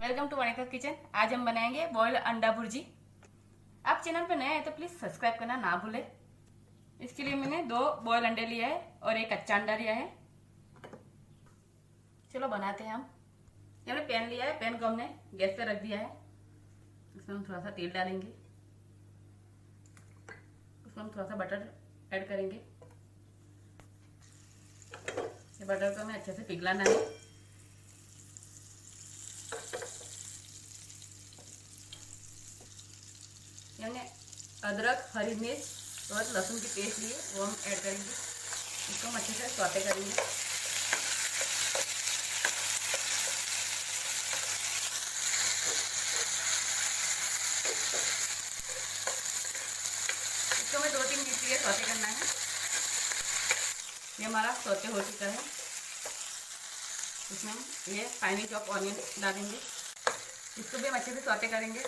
Welcome to Vanita kitchen. आज हम बनाएंगे बॉइल्ड अंडा भुर्जी। आप चैनल पर नए हैं तो प्लीज सब्सक्राइब करना ना भूले। इसके लिए मैंने 2 बॉइल्ड अंडे लिया है और एक कच्चा अंडा लिया है। चलो बनाते हैं हम। हमने पैन लिया है, पैन को हमने गैस पे रख दिया है। उसमें हम थोड़ा सा तेल डालेंगे, उसमें हम थोड़ा सा बटर ऐड करेंगे। ये बटर को हमें अच्छे से पिघलाना है। हमने अदरक, हरी मिर्च और लहसुन की पेस्ट ली है, वो हम ऐड करेंगे। इसको हम अच्छे से सौते करेंगे। इसको हमें 2-3 मिनट के लिए सौते करना है। ये हमारा सौते हो चुका है। इसमें हम ये फाइनली चॉप ऑनियन डालेंगे। इसको भी हम अच्छे से सौते करेंगे।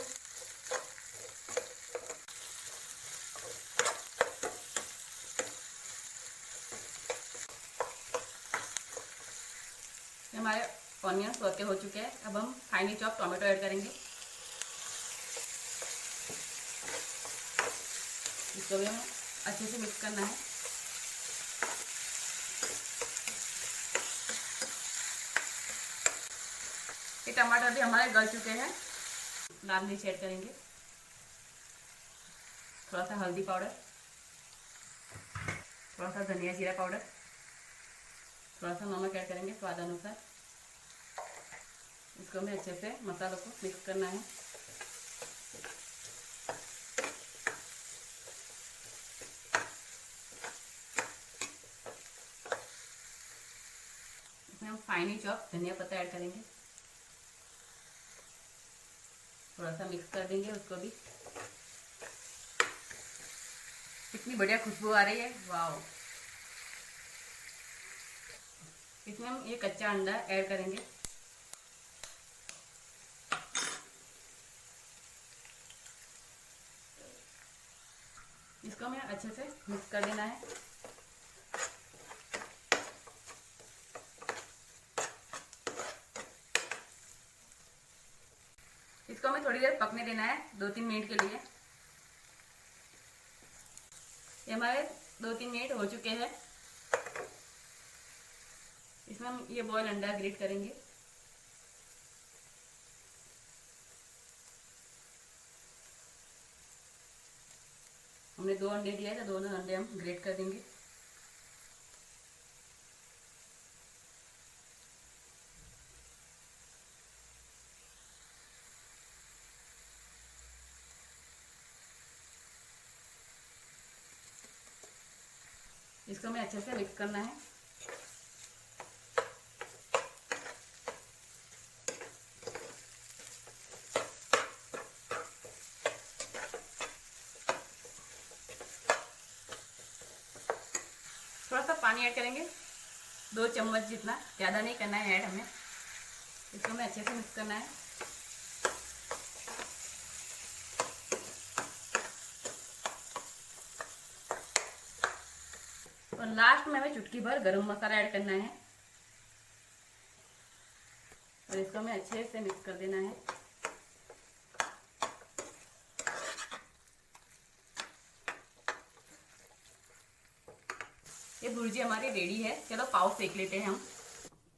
हमारे ऑनियन सौते हो चुके हैं। अब हम फाइनली चॉप टोमेटो ऐड करेंगे। इसको भी हमें अच्छे से मिक्स करना है। ये टमाटर भी हमारे गल चुके हैं। लाल मिर्च ऐड करेंगे, थोड़ा सा हल्दी पाउडर, थोड़ा सा धनिया जीरा पाउडर, थोड़ा सा नमक ऐड करेंगे स्वाद अनुसार। इसको हमें अच्छे से मसालों को मिक्स करना है। इसमें हम फाइनली चॉप धनिया पत्ता ऐड करेंगे। थोड़ा सा मिक्स कर देंगे उसको भी। कितनी बढ़िया खुशबू आ रही है, वाह। इसमें हम ये कच्चा अंडा ऐड करेंगे। इसको हमें अच्छे से मिक्स कर देना है। इसको हमें थोड़ी देर पकने देना है, 2-3 मिनट के लिए। ये हमारे 2-3 मिनट हो चुके हैं। इसमें हम ये बॉयल अंडा ग्रेट करेंगे। हमने 2 अंडे दिए हैं तो दोनों अंडे हम ग्रेट कर देंगे। इसको हमें अच्छे से मिक्स करना है। थोड़ा सा पानी ऐड करेंगे, 2 चम्मच जितना, ज़्यादा नहीं करना है ऐड हमें। इसको हमें अच्छे से मिक्स करना है। और लास्ट में हमें चुटकी भर गरम मसाला ऐड करना है और इसको हमें अच्छे से मिक्स कर देना है। ये भुर्जी हमारी रेडी है। चलो पाव सेक लेते हैं हम।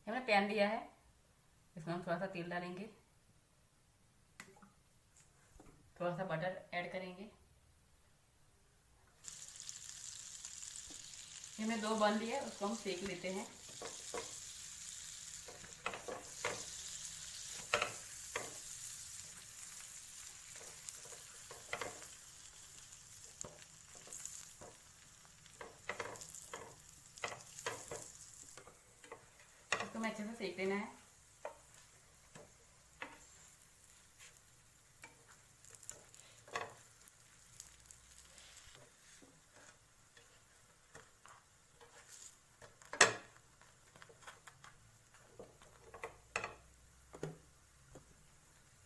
हमने पैन लिया है, इसमें हम थोड़ा सा तेल डालेंगे, थोड़ा सा बटर ऐड करेंगे। हमने 2 बन लिए, उसको हम सेक लेते हैं। इसको हमें अच्छे से सेक लेना है।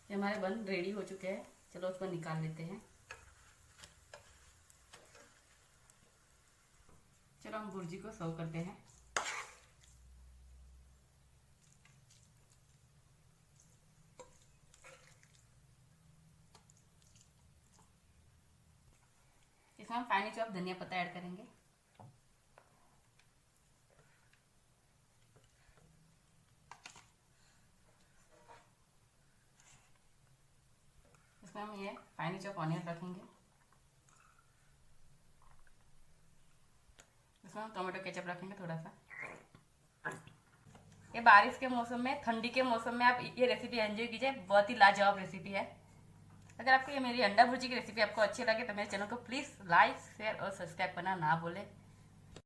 ये हमारे बन रेडी हो चुके हैं। चलो उसको निकाल लेते हैं। चलो हम भुर्जी को सर्व करते हैं। इसमें हम फाइनली चॉप धनिया पत्ता ऐड करेंगे। इसमें हम ये फाइनली चॉप ऑनियन रखेंगे। इसमें हम टोमेटो केचप रखेंगे थोड़ा सा। ये बारिश के मौसम में, ठंडी के मौसम में आप ये रेसिपी एंजॉय कीजिए, बहुत ही लाजवाब रेसिपी है। अगर आपको ये मेरी अंडा भुर्जी की रेसिपी आपको अच्छी लगे तो मेरे चैनल को प्लीज़ लाइक, शेयर और सब्सक्राइब करना ना भूलें।